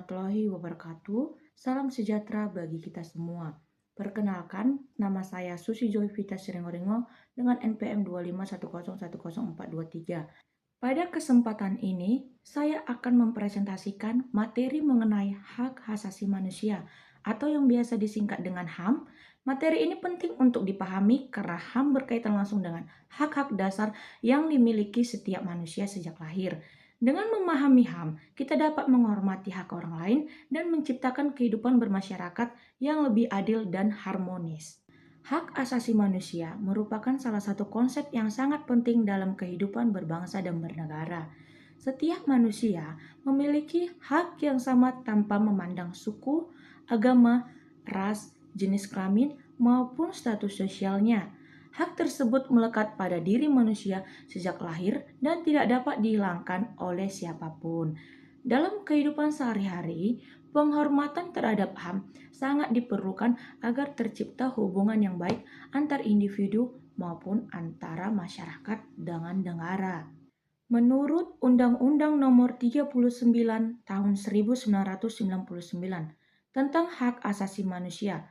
warahmatullahi wabarakatuh. Salam sejahtera bagi kita semua. Perkenalkan, nama saya Susi Joy Vita Sirengoringo dengan NPM 251010423. Pada kesempatan ini, saya akan mempresentasikan materi mengenai hak asasi manusia atau yang biasa disingkat dengan HAM. Materi ini penting untuk dipahami karena HAM berkaitan langsung dengan hak-hak dasar yang dimiliki setiap manusia sejak lahir. Dengan memahami HAM, kita dapat menghormati hak orang lain dan menciptakan kehidupan bermasyarakat yang lebih adil dan harmonis. Hak asasi manusia merupakan salah satu konsep yang sangat penting dalam kehidupan berbangsa dan bernegara. Setiap manusia memiliki hak yang sama tanpa memandang suku, agama, ras, jenis kelamin, maupun status sosialnya. Hak tersebut melekat pada diri manusia sejak lahir dan tidak dapat dihilangkan oleh siapapun. Dalam kehidupan sehari-hari, penghormatan terhadap HAM sangat diperlukan agar tercipta hubungan yang baik antar individu maupun antara masyarakat dengan negara. Menurut Undang-Undang Nomor 39 Tahun 1999 tentang Hak Asasi Manusia,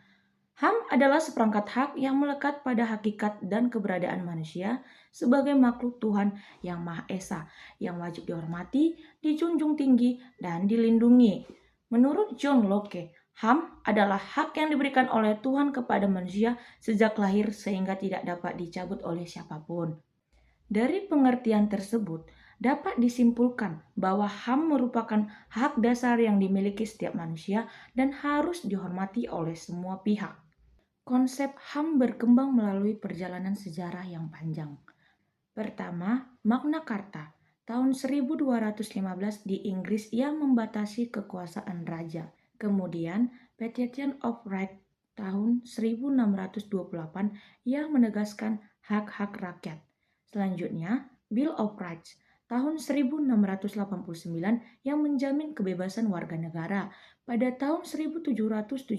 HAM adalah seperangkat hak yang melekat pada hakikat dan keberadaan manusia sebagai makhluk Tuhan yang Maha Esa, yang wajib dihormati, dijunjung tinggi, dan dilindungi. Menurut John Locke, HAM adalah hak yang diberikan oleh Tuhan kepada manusia sejak lahir sehingga tidak dapat dicabut oleh siapapun. Dari pengertian tersebut, dapat disimpulkan bahwa HAM merupakan hak dasar yang dimiliki setiap manusia dan harus dihormati oleh semua pihak. Konsep HAM berkembang melalui perjalanan sejarah yang panjang. Pertama, Magna Carta tahun 1215 di Inggris yang membatasi kekuasaan raja. Kemudian, Petition of Rights tahun 1628 yang menegaskan hak-hak rakyat. Selanjutnya, Bill of Rights tahun 1689 yang menjamin kebebasan warga negara. Pada tahun 1776,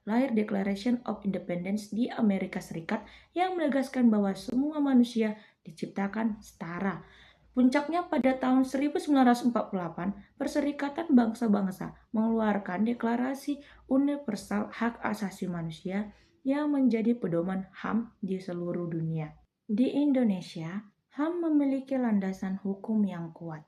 lahir Declaration of Independence di Amerika Serikat yang menegaskan bahwa semua manusia diciptakan setara. Puncaknya pada tahun 1948, Perserikatan Bangsa-Bangsa mengeluarkan Deklarasi Universal Hak Asasi Manusia yang menjadi pedoman HAM di seluruh dunia. Di Indonesia, HAM memiliki landasan hukum yang kuat.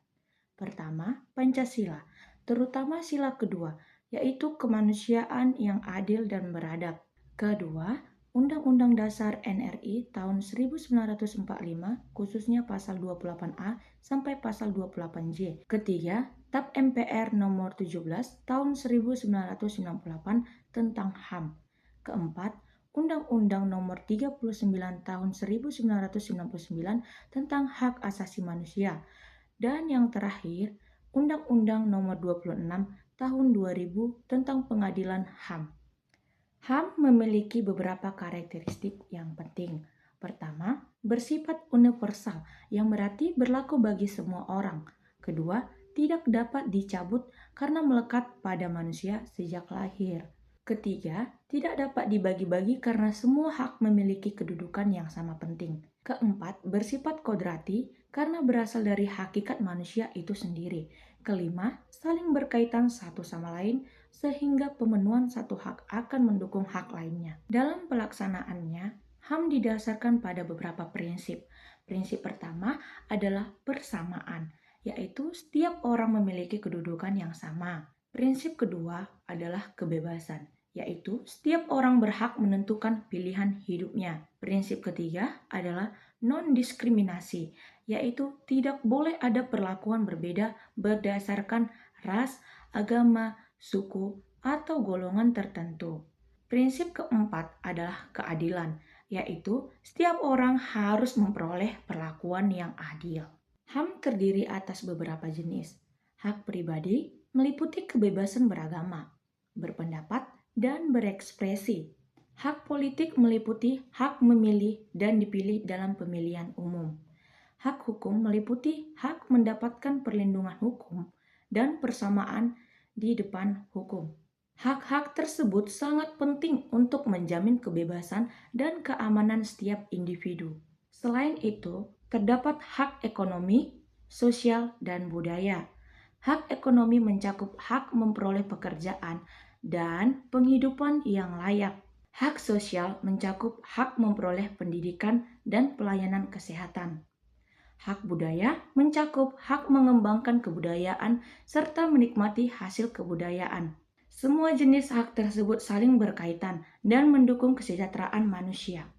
Pertama, Pancasila, terutama sila kedua, yaitu kemanusiaan yang adil dan beradab. Kedua, Undang-Undang Dasar NRI tahun 1945, khususnya pasal 28A sampai pasal 28J. Ketiga, TAP MPR nomor 17 tahun 1998 tentang HAM. Keempat, Undang-Undang nomor 39 tahun 1999 tentang hak asasi manusia. Dan yang terakhir, Undang-Undang Nomor 26 Tahun 2000 tentang Pengadilan HAM. HAM memiliki beberapa karakteristik yang penting. Pertama, bersifat universal, yang berarti berlaku bagi semua orang. Kedua, tidak dapat dicabut karena melekat pada manusia sejak lahir. Ketiga, tidak dapat dibagi-bagi karena semua hak memiliki kedudukan yang sama penting. Keempat, bersifat kodrati karena berasal dari hakikat manusia itu sendiri. Kelima, saling berkaitan satu sama lain sehingga pemenuhan satu hak akan mendukung hak lainnya. Dalam pelaksanaannya, HAM didasarkan pada beberapa prinsip. Prinsip pertama adalah persamaan, yaitu setiap orang memiliki kedudukan yang sama. Prinsip kedua adalah kebebasan, yaitu setiap orang berhak menentukan pilihan hidupnya. Prinsip ketiga adalah non-diskriminasi, yaitu tidak boleh ada perlakuan berbeda berdasarkan ras, agama, suku, atau golongan tertentu. Prinsip keempat adalah keadilan, yaitu setiap orang harus memperoleh perlakuan yang adil. HAM terdiri atas beberapa jenis. Hak pribadi meliputi kebebasan beragama, berpendapat, dan berekspresi. Hak politik meliputi hak memilih dan dipilih dalam pemilihan umum. Hak hukum meliputi hak mendapatkan perlindungan hukum dan persamaan di depan hukum. Hak-hak tersebut sangat penting untuk menjamin kebebasan dan keamanan setiap individu. Selain itu, terdapat hak ekonomi, sosial, dan budaya. Hak ekonomi mencakup hak memperoleh pekerjaan dan penghidupan yang layak. Hak sosial mencakup hak memperoleh pendidikan dan pelayanan kesehatan. Hak budaya mencakup hak mengembangkan kebudayaan serta menikmati hasil kebudayaan. Semua jenis hak tersebut saling berkaitan dan mendukung kesejahteraan manusia.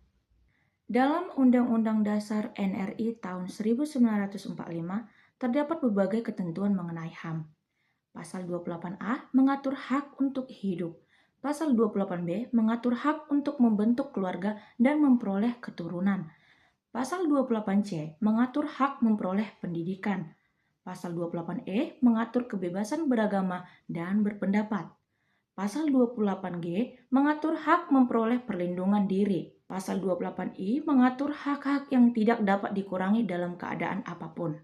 Dalam Undang-Undang Dasar NRI tahun 1945 terdapat berbagai ketentuan mengenai HAM. Pasal 28A mengatur hak untuk hidup. Pasal 28B mengatur hak untuk membentuk keluarga dan memperoleh keturunan. Pasal 28C mengatur hak memperoleh pendidikan. Pasal 28E mengatur kebebasan beragama dan berpendapat. Pasal 28G mengatur hak memperoleh perlindungan diri. Pasal 28I mengatur hak-hak yang tidak dapat dikurangi dalam keadaan apapun.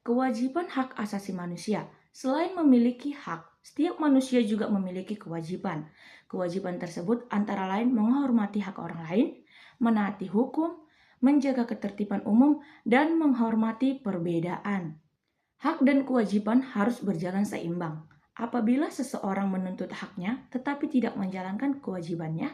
Kewajiban hak asasi manusia. Selain memiliki hak, setiap manusia juga memiliki kewajiban. Kewajiban tersebut antara lain menghormati hak orang lain, menaati hukum, menjaga ketertiban umum, dan menghormati perbedaan. Hak dan kewajiban harus berjalan seimbang. Apabila seseorang menuntut haknya tetapi tidak menjalankan kewajibannya,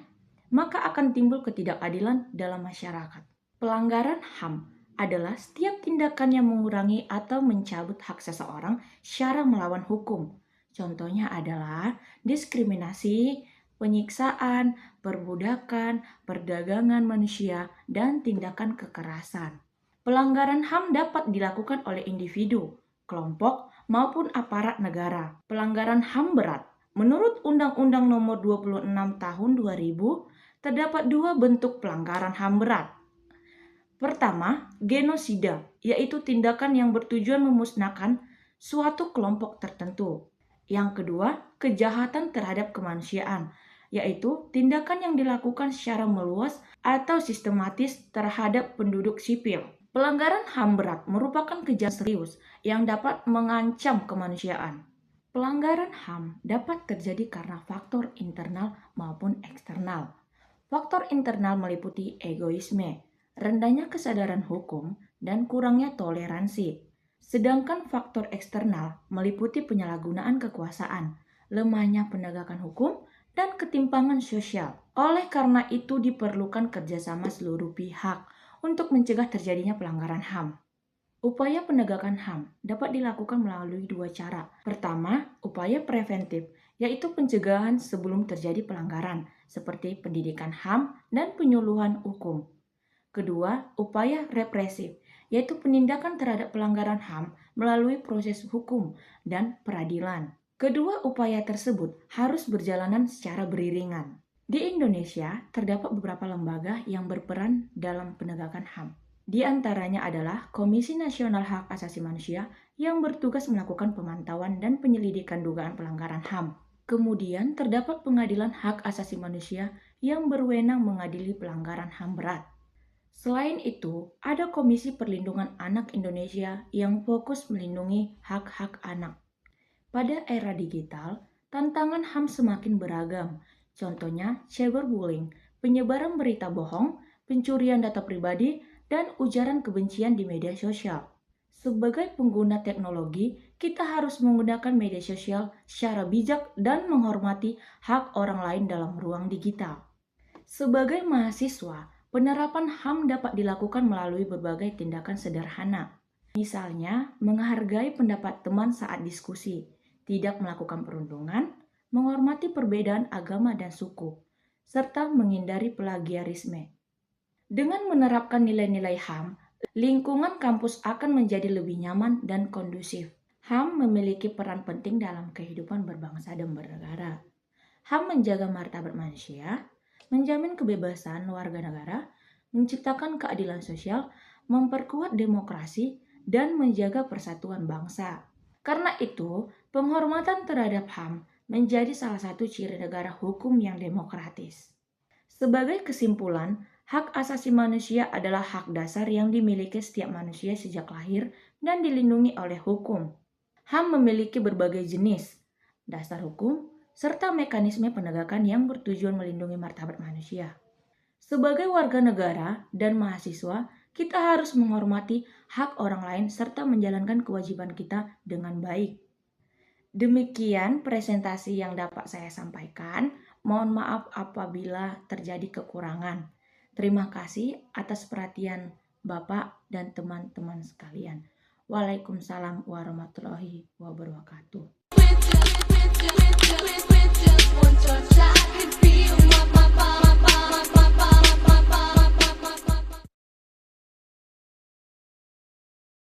maka akan timbul ketidakadilan dalam masyarakat. Pelanggaran HAM adalah setiap tindakan yang mengurangi atau mencabut hak seseorang secara melawan hukum. Contohnya adalah diskriminasi, penyiksaan, perbudakan, perdagangan manusia, dan tindakan kekerasan. Pelanggaran HAM dapat dilakukan oleh individu, kelompok, maupun aparat negara. Pelanggaran HAM berat. Menurut Undang-Undang Nomor 26 Tahun 2000, terdapat dua bentuk pelanggaran HAM berat. Pertama, genosida, yaitu tindakan yang bertujuan memusnahkan suatu kelompok tertentu. Yang kedua, kejahatan terhadap kemanusiaan, yaitu tindakan yang dilakukan secara meluas atau sistematis terhadap penduduk sipil. Pelanggaran HAM berat merupakan kejahatan serius yang dapat mengancam kemanusiaan. Pelanggaran HAM dapat terjadi karena faktor internal maupun eksternal. Faktor internal meliputi egoisme, rendahnya kesadaran hukum, dan kurangnya toleransi. Sedangkan faktor eksternal meliputi penyalahgunaan kekuasaan, lemahnya penegakan hukum, dan ketimpangan sosial. Oleh karena itu diperlukan kerjasama seluruh pihak untuk mencegah terjadinya pelanggaran HAM. Upaya penegakan HAM dapat dilakukan melalui dua cara. Pertama, upaya preventif, yaitu pencegahan sebelum terjadi pelanggaran, seperti pendidikan HAM dan penyuluhan hukum. Kedua, upaya represif, yaitu penindakan terhadap pelanggaran HAM melalui proses hukum dan peradilan. Kedua upaya tersebut harus berjalanan secara beriringan. Di Indonesia, terdapat beberapa lembaga yang berperan dalam penegakan HAM. Di antaranya adalah Komisi Nasional Hak Asasi Manusia yang bertugas melakukan pemantauan dan penyelidikan dugaan pelanggaran HAM. Kemudian terdapat Pengadilan Hak Asasi Manusia yang berwenang mengadili pelanggaran HAM berat. Selain itu, ada Komisi Perlindungan Anak Indonesia yang fokus melindungi hak-hak anak. Pada era digital, tantangan HAM semakin beragam. Contohnya, cyberbullying, penyebaran berita bohong, pencurian data pribadi, dan ujaran kebencian di media sosial. Sebagai pengguna teknologi, kita harus menggunakan media sosial secara bijak dan menghormati hak orang lain dalam ruang digital. Sebagai mahasiswa, penerapan HAM dapat dilakukan melalui berbagai tindakan sederhana. Misalnya, menghargai pendapat teman saat diskusi, tidak melakukan perundungan, menghormati perbedaan agama dan suku, serta menghindari plagiarisme. Dengan menerapkan nilai-nilai HAM, lingkungan kampus akan menjadi lebih nyaman dan kondusif. HAM memiliki peran penting dalam kehidupan berbangsa dan bernegara. HAM menjaga martabat manusia, menjamin kebebasan warga negara, menciptakan keadilan sosial, memperkuat demokrasi, dan menjaga persatuan bangsa. Karena itu, penghormatan terhadap HAM menjadi salah satu ciri negara hukum yang demokratis. Sebagai kesimpulan, hak asasi manusia adalah hak dasar yang dimiliki setiap manusia sejak lahir dan dilindungi oleh hukum. HAM memiliki berbagai jenis, dasar hukum, serta mekanisme penegakan yang bertujuan melindungi martabat manusia. Sebagai warga negara dan mahasiswa, kita harus menghormati hak orang lain serta menjalankan kewajiban kita dengan baik. Demikian presentasi yang dapat saya sampaikan. Mohon maaf apabila terjadi kekurangan. Terima kasih atas perhatian Bapak dan teman-teman sekalian. Waalaikumsalam warahmatullahi wabarakatuh.